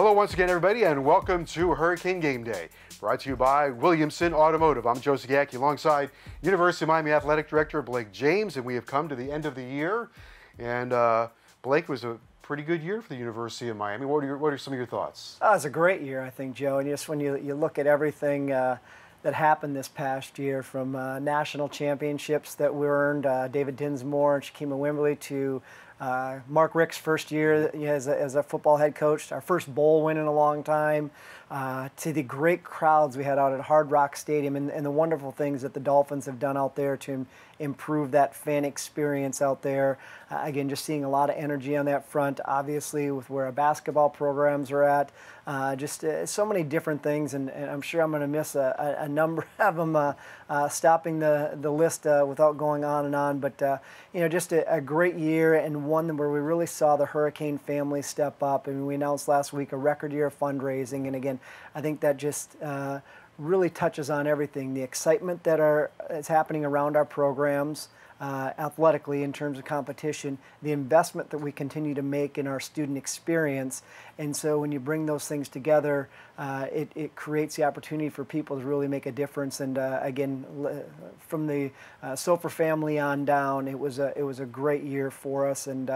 Hello once again, everybody, and welcome to Hurricane Game Day, brought to you by Williamson Automotive. I'm Joe Zagacki alongside University of Miami Athletic Director Blake James, and we have come to the end of the year. And Blake, was a pretty good year for the University of Miami. What are some of your thoughts? It was a great year, I think, Joe. And just when you look at everything that happened this past year, from national championships that we earned, David Dinsmore and Shaquem Wimberly, to Mark Richt's first year as a football head coach, our first bowl win in a long time, to the great crowds we had out at Hard Rock Stadium, and the wonderful things that the Dolphins have done out there to improve that fan experience out there. Again, just seeing a lot of energy on that front, obviously with where our basketball programs are at. Just so many different things, and I'm sure I'm going to miss a number of them, stopping the list without going on and on. But just a great year, and one where we really saw the Hurricane family step up. I mean, we announced last week a record year of fundraising, and again, I think that just really touches on everything. The excitement that is happening around our programs, athletically in terms of competition, the investment that we continue to make in our student experience. And so when you bring those things together, it creates the opportunity for people to really make a difference. And again, from the Sofer family on down, it was a great year for us, and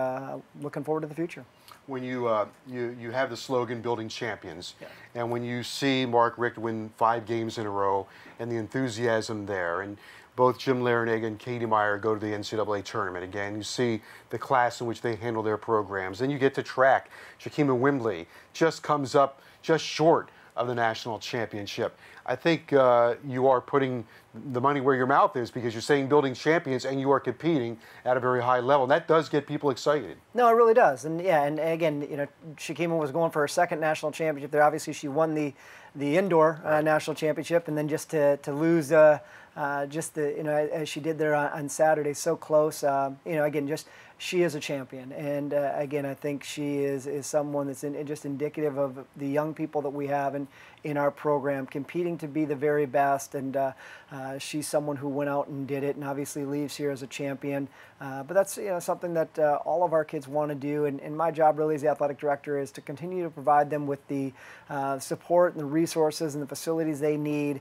looking forward to the future. When you have the slogan "Building Champions," yeah, and when you see Mark Richt win 5 games in a row, and the enthusiasm there, and both Jim Larinaga and Katie Meyer go to the NCAA tournament again, you see the class in which they handle their programs. Then you get to track. Shaquem Wimberly just comes up just short of the national championship. I think you are putting the money where your mouth is, because you're saying building champions and you are competing at a very high level. And that does get people excited. No, it really does. And yeah, and again, Shaquem was going for her second national championship there. Obviously, she won the indoor national championship, and then just to lose as she did there on Saturday, so close. Again, just she is a champion, and again, I think she is someone that's just indicative of the young people that we have in our program, competing to be the very best. And she's someone who went out and did it, and obviously leaves here as a champion. But that's something that all of our kids want to do, and my job really as the athletic director is to continue to provide them with the support and the resources and the facilities they need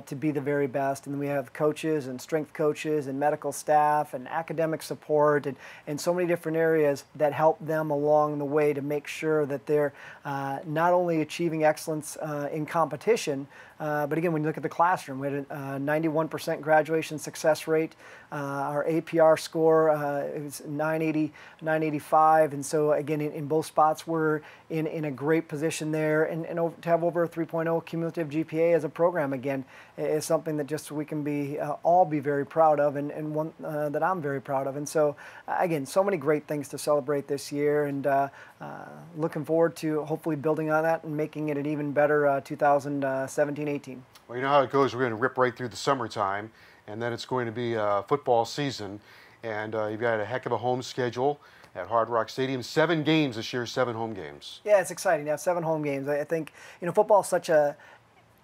to be the very best. And we have coaches and strength coaches and medical staff and academic support and so many different areas that help them along the way to make sure that they're not only achieving excellence in competition, but again, when you look at the classroom, we had a 91% graduation success rate. Our APR score is 985, and so again, in both spots, we're in a great position there, and to have over a 3.0 cumulative GPA as a program again is something that just we can all be very proud of, and one that I'm very proud of. And so again, so many great things to celebrate this year, and looking forward to hopefully building on that and making it an even better 2017-18. Well, you know how it goes. We're going to rip right through the summertime, and then it's going to be football season, and you've got a heck of a home schedule at Hard Rock Stadium. 7 games this year, 7 home games. Yeah, it's exciting to have 7 home games. I think football is such a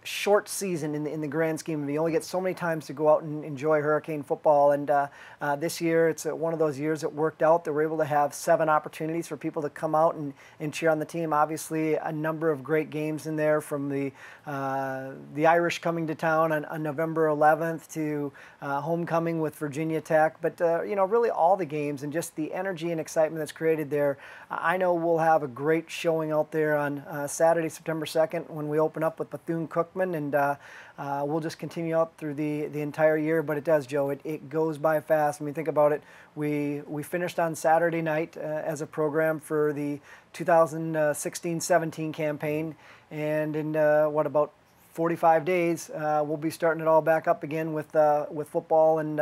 short season in the grand scheme of it. You only get so many times to go out and enjoy Hurricane football, and this year it's one of those years that worked out that we're able to have 7 opportunities for people to come out and cheer on the team. Obviously, a number of great games in there, from the Irish coming to town on November 11th to homecoming with Virginia Tech, but really all the games, and just the energy and excitement that's created there. I know we'll have a great showing out there on Saturday, September 2nd, when we open up with Bethune-Cookman. And we'll just continue out through the entire year. But it does, Joe. It goes by fast. I mean, think about it. We finished on Saturday night as a program for the 2016-17 campaign, and in about 45 days, we'll be starting it all back up again with football and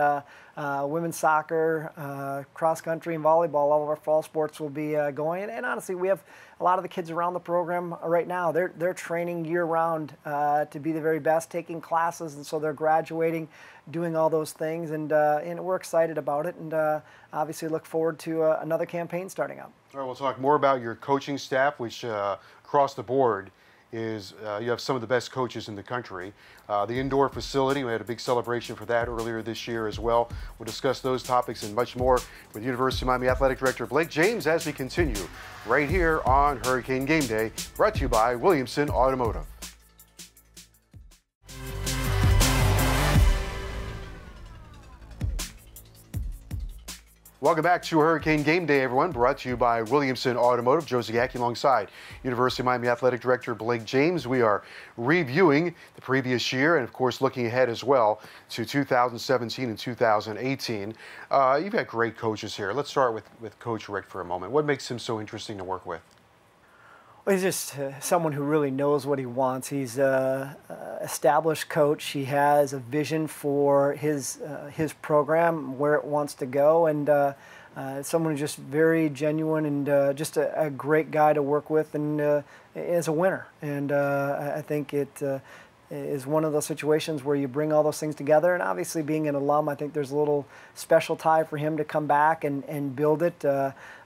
women's soccer, cross country, and volleyball. All of our fall sports will be going. And honestly, we have a lot of the kids around the program right now. They're training year round to be the very best, taking classes, and so they're graduating, doing all those things, and we're excited about it, and obviously look forward to another campaign starting up. All right, we'll talk more about your coaching staff, which across the board is you have some of the best coaches in the country. The indoor facility, we had a big celebration for that earlier this year as well. We'll discuss those topics and much more with University of Miami Athletic Director Blake James as we continue right here on Hurricane Game Day, brought to you by Williamson Automotive. Welcome back to Hurricane Game Day, everyone, brought to you by Williamson Automotive. Joe Zagacki alongside University of Miami Athletic Director Blake James. We are reviewing the previous year and, of course, looking ahead as well to 2017 and 2018. You've got great coaches here. Let's start with Coach Rick for a moment. What makes him so interesting to work with? Well, he's just someone who really knows what he wants. He's an established coach. He has a vision for his program, where it wants to go, and someone who's just very genuine and just a great guy to work with, and is a winner. And I think it is one of those situations where you bring all those things together. And obviously, being an alum, I think there's a little special tie for him to come back and build it.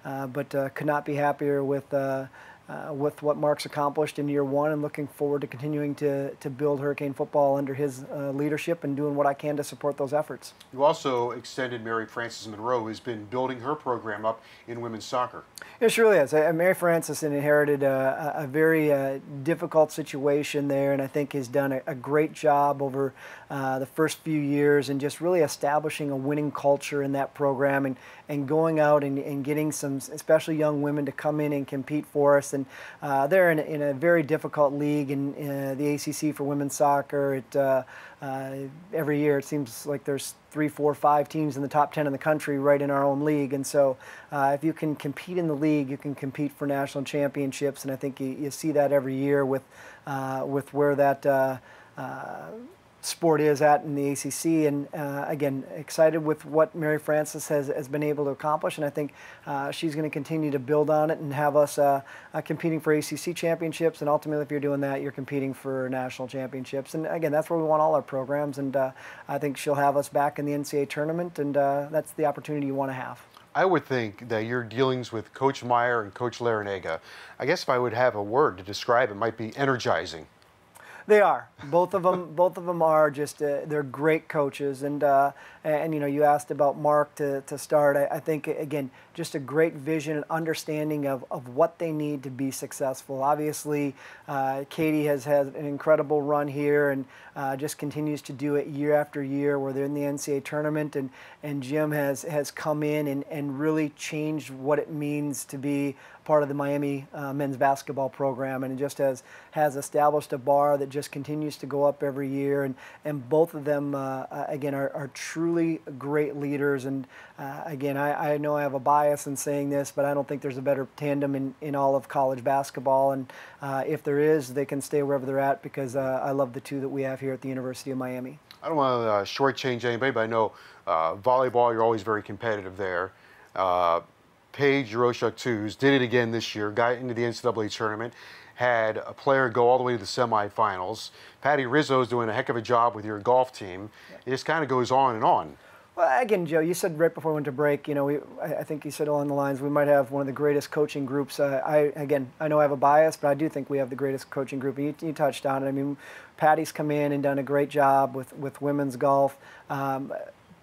But could not be happier with what Mark's accomplished in year one, and looking forward to continuing to build Hurricane football under his leadership and doing what I can to support those efforts. You also extended Mary Frances Monroe, who's been building her program up in women's soccer. It surely is. Mary Frances inherited a very difficult situation there, and I think has done a great job over the first few years and just really establishing a winning culture in that program, and going out and getting some especially young women to come in and compete for us. And they're in a very difficult league in the ACC for women's soccer. Every year it seems like there's 3, 4, 5 teams in the top 10 in the country right in our own league. And so if you can compete in the league, you can compete for national championships. And I think you see that every year with where that sport is at in the ACC, and again, excited with what Mary Frances has been able to accomplish, and I think she's going to continue to build on it and have us competing for ACC championships, and ultimately, if you're doing that, you're competing for national championships. And again, that's where we want all our programs, and I think she'll have us back in the NCAA tournament, and that's the opportunity you want to have. I would think that your dealings with Coach Meyer and Coach Larinaga, I guess if I would have a word to describe it, might be energizing. They are. Both of them are just they're great coaches, and you know, you asked about Mark to start. I think again, just a great vision and understanding of what they need to be successful. Obviously, Katie has had an incredible run here, and just continues to do it year after year, where they're in the NCAA tournament, and Jim has come in and really changed what it means to be part of the Miami men's basketball program, and it just has established a bar that just continues to go up every year, and both of them again are truly great leaders. And again, I know I have a bias in saying this, but I don't think there's a better tandem in all of college basketball, and if there is, they can stay wherever they're at, because I love the two that we have here at the University of Miami. I don't want to shortchange anybody, but I know volleyball, you're always very competitive there. Paige Yeroshuk-Tooze did it again this year, got into the NCAA tournament, had a player go all the way to the semifinals. Patty Rizzo's doing a heck of a job with your golf team. It just kind of goes on and on. Well, again, Joe, you said right before we went to break, you know, I think you said along the lines, we might have one of the greatest coaching groups. I know I have a bias, but I do think we have the greatest coaching group. And you touched on it. I mean, Patty's come in and done a great job with women's golf.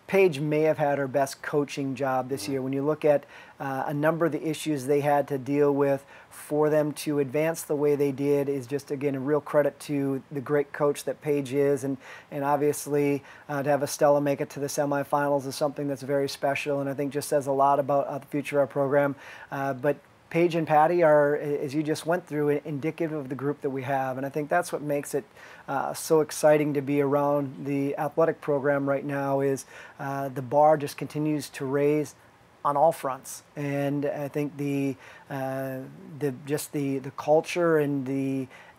Paige may have had her best coaching job this year. When you look at a number of the issues they had to deal with, for them to advance the way they did is just, again, a real credit to the great coach that Paige is. And obviously, to have Estella make it to the semifinals is something that's very special, and I think just says a lot about the future of our program. But Paige and Patty are, as you just went through, indicative of the group that we have. And I think that's what makes it so exciting to be around the athletic program right now, is the bar just continues to raise on all fronts. And I think the culture and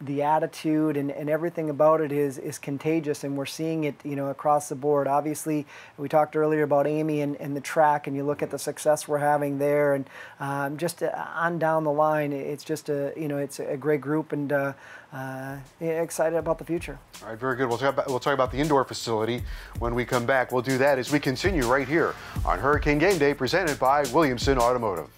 the attitude and everything about it is contagious, and we're seeing it, you know, across the board. Obviously, we talked earlier about Amy and the track, and you look at the success we're having there, and just on down the line, it's just it's a great group, and excited about the future. All right, very good. We'll talk about the indoor facility when we come back. We'll do that as we continue right here on Hurricane Game Day, presented by Williamson Automotive.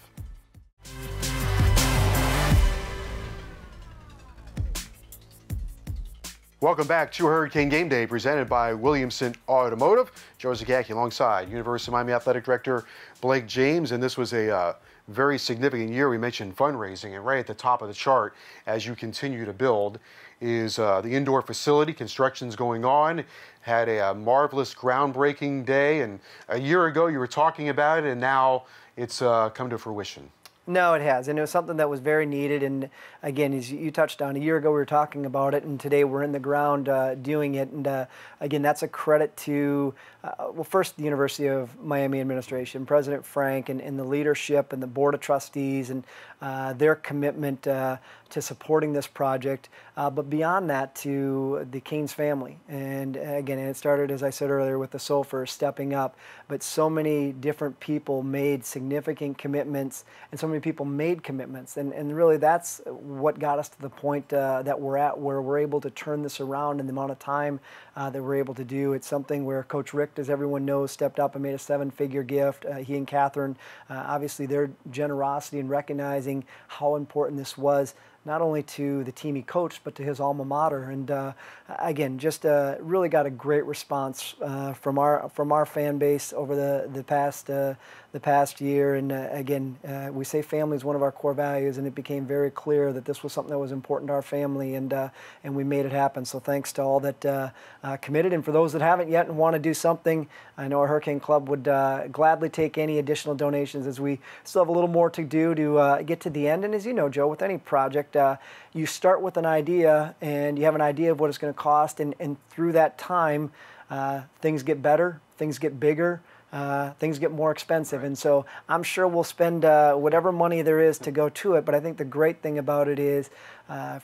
Welcome back to Hurricane Game Day, presented by Williamson Automotive. Joe Zagacki alongside University of Miami Athletic Director Blake James, and this was a very significant year. We mentioned fundraising, and right at the top of the chart, as you continue to build, is the indoor facility. Construction's going on. Had a marvelous groundbreaking day, and a year ago you were talking about it, and now it's come to fruition. No, it has, and it was something that was very needed. And again, as you touched on, a year ago we were talking about it, and today we're in the ground doing it. And again, that's a credit to, well, first the University of Miami administration, President Frank, and the leadership and the Board of Trustees, and their commitment to supporting this project. But beyond that, to the Canes family. And again, it started, as I said earlier, with the Sulphur stepping up. But so many different people made significant commitments, and so many people made commitments. And really that's what got us to the point that we're at, where we're able to turn this around in the amount of time that we're able to do. It's something where Coach Rick, as everyone knows, stepped up and made a 7-figure gift. He and Catherine, obviously their generosity in recognizing how important this was, not only to the team he coached, but to his alma mater. And again, just really got a great response from our fan base over the past year. And again, we say family is one of our core values, and it became very clear that this was something that was important to our family, and we made it happen. So thanks to all that committed, and for those that haven't yet and want to do something, I know our Hurricane Club would gladly take any additional donations, as we still have a little more to do to get to the end. And as you know, Joe, with any project, you start with an idea, and you have an idea of what it's going to cost, and through that time, things get better, things get bigger, things get more expensive. And so I'm sure we'll spend whatever money there is to go to it. But I think the great thing about it is,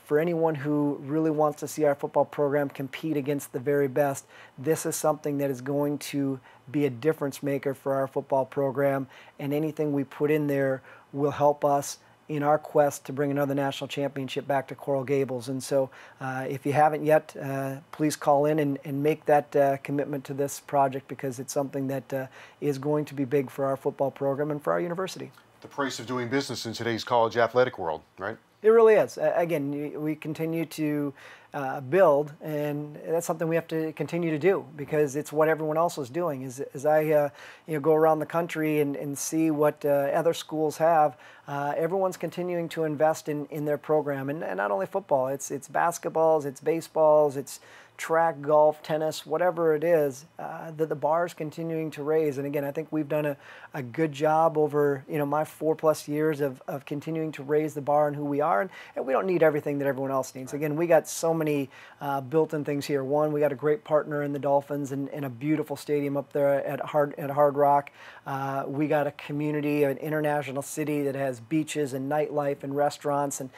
for anyone who really wants to see our football program compete against the very best, this is something that is going to be a difference maker for our football program. And anything we put in there will help us in our quest to bring another national championship back to Coral Gables. And so if you haven't yet, please call in and make that commitment to this project, because it's something that is going to be big for our football program and for our university. The price of doing business in today's college athletic world, right? It really is. Again, we continue to build, and that's something we have to continue to do, because it's what everyone else is doing. As I go around the country and see what other schools have, everyone's continuing to invest in their program, and not only football. It's basketballs, it's baseballs, it's track, golf, tennis, whatever it is, the bar is continuing to raise. And again, I think we've done a good job over my 4+ years of continuing to raise the bar and who we are. And we don't need everything that everyone else needs. Again, we got so many built-in things here. One, we got a great partner in the Dolphins and a beautiful stadium up there at Hard Rock. We got a community, an international city that has beaches and nightlife and restaurants and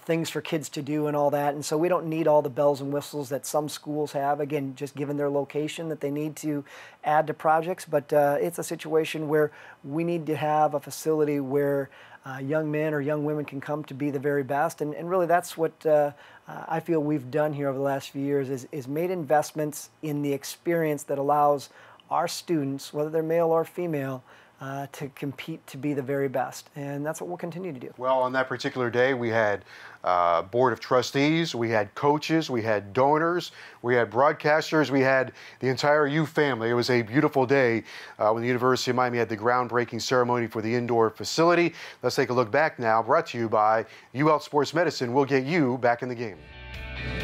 things for kids to do and all that. And so we don't need all the bells and whistles that some schools have, again, just given their location, that they need to add to projects. But it's a situation where we need to have a facility where young men or young women can come to be the very best. And really that's what I feel we've done here over the last few years, is made investments in the experience that allows our students, whether they're male or female, to compete to be the very best. And that's what we'll continue to do. Well, on that particular day, we had Board of Trustees, we had coaches, we had donors, we had broadcasters, we had the entire U family. It was a beautiful day when the University of Miami had the groundbreaking ceremony for the indoor facility. Let's take a look back now, brought to you by UL Sports Medicine. We'll get you back in the game.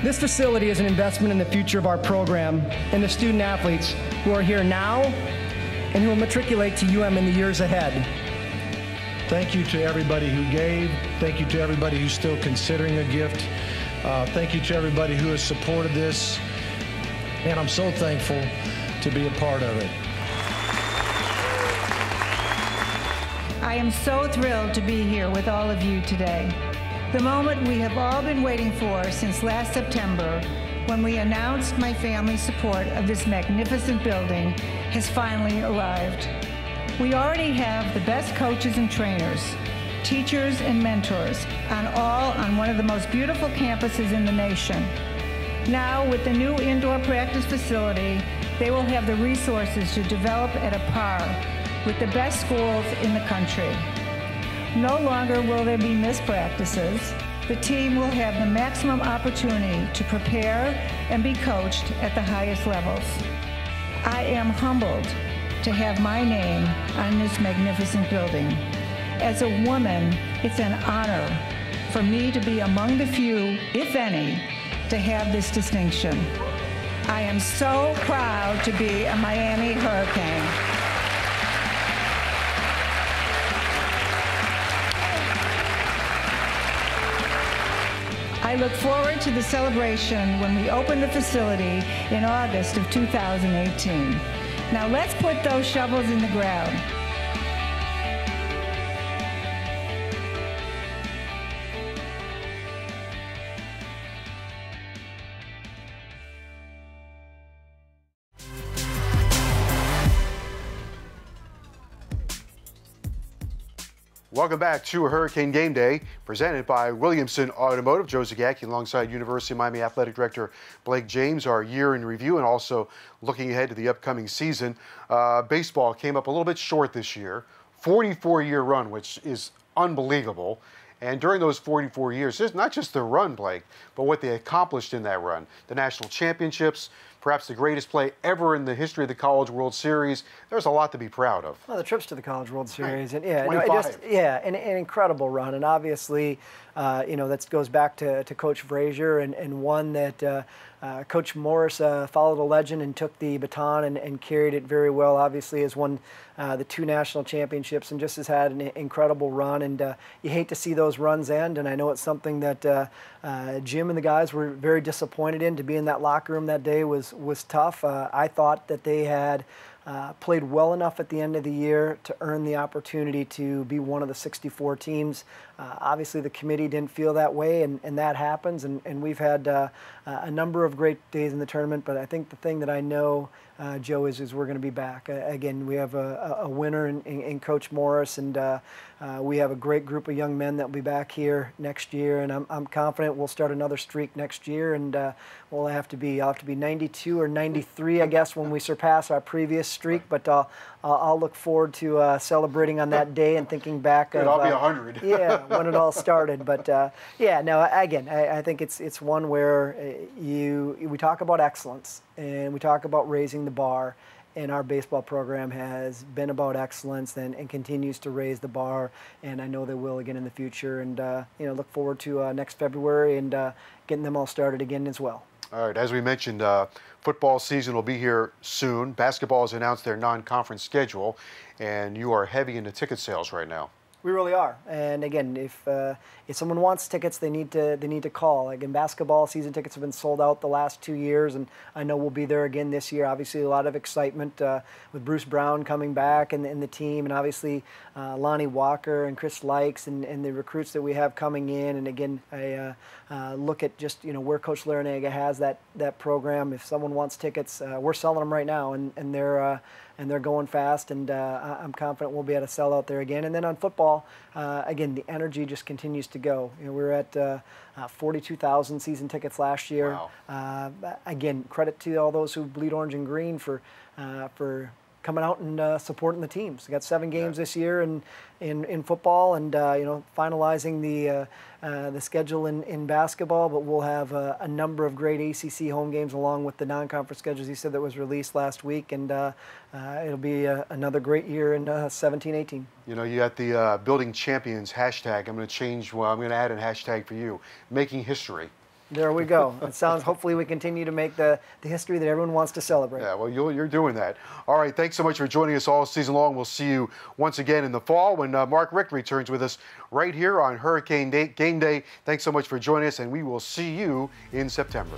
This facility is an investment in the future of our program and the student athletes who are here now and who will matriculate to UM in the years ahead. Thank you to everybody who gave. Thank you to everybody who's still considering a gift. Thank you to everybody who has supported this. And I'm so thankful to be a part of it. I am so thrilled to be here with all of you today. The moment we have all been waiting for since last September, when we announced my family's support of this magnificent building, has finally arrived. We already have the best coaches and trainers, teachers and mentors, on one of the most beautiful campuses in the nation. Now, with the new indoor practice facility, they will have the resources to develop at a par with the best schools in the country. No longer will there be missed practices. the team will have the maximum opportunity to prepare and be coached at the highest levels. I am humbled to have my name on this magnificent building. As a woman, it's an honor for me to be among the few, if any, to have this distinction. I am so proud to be a Miami Hurricane. I look forward to the celebration when we open the facility in August of 2018. Now let's put those shovels in the ground. Welcome back to Hurricane Game Day, presented by Williamson Automotive. Joe Zagacki alongside University of Miami Athletic Director Blake James, our year in review and also looking ahead to the upcoming season. Baseball came up a little bit short this year. 44-year run, which is unbelievable. And during those 44 years, it's not just the run, Blake, but what they accomplished in that run. The national championships, perhaps the greatest play ever in the history of the College World Series. There's a lot to be proud of. Well, the trips to the College World Series, right. and yeah, no, an incredible run, and obviously, that goes back to Coach Frazier, and one that Coach Morris followed a legend and took the baton and carried it very well. Obviously, has won the 2 national championships and just has had an incredible run. And you hate to see those runs end. And I know it's something that Jim and the guys were very disappointed in. To be in that locker room that day was tough. I thought that they had played well enough at the end of the year to earn the opportunity to be one of the 64 teams. Obviously, the committee didn't feel that way, and that happens. And we've had a number of great days in the tournament, but I think the thing that I know, Joe, is we're going to be back. Again, we have a winner in Coach Morris, and we have a great group of young men that will be back here next year, and I'm confident we'll start another streak next year, and I'll have to be 92 or 93, I guess, when we surpass our previous streak. But I'll look forward to celebrating on that day and thinking back of I'll be 100. yeah, when it all started. But again, I think it's one where we talk about excellence and we talk about raising the bar. And our baseball program has been about excellence and continues to raise the bar, and I know they will again in the future. And look forward to next February and getting them all started again as well. All right, as we mentioned, football season will be here soon. Basketball has announced their non-conference schedule, and you are heavy into ticket sales right now. We really are. And again, if someone wants tickets, they need to call. Again, basketball season tickets have been sold out the last 2 years, and I know we'll be there again this year. Obviously, a lot of excitement with Bruce Brown coming back and the team, and obviously Lonnie Walker and Chris Likes and the recruits that we have coming in. And again, I look at just where Coach Larinaga has that program. If someone wants tickets, we're selling them right now, and they're going fast, and I'm confident we'll be able to sell out there again. And then on football, again, the energy just continues to go. We're at 42,000 season tickets last year. Wow. Again, credit to all those who bleed orange and green for coming out and supporting the teams. We got 7 games this year in football, and finalizing the schedule in basketball. But we'll have a number of great ACC home games along with the non-conference schedules. He said that was released last week, and it'll be another great year in 17-18. You got the Building Champions hashtag. I'm going to add a hashtag for you, making history. There we go. It sounds, hopefully we continue to make the history that everyone wants to celebrate. Yeah, well, you're doing that. All right, thanks so much for joining us all season long. We'll see you once again in the fall when Mark Richt returns with us right here on Hurricane Game Day. Thanks so much for joining us, and we will see you in September.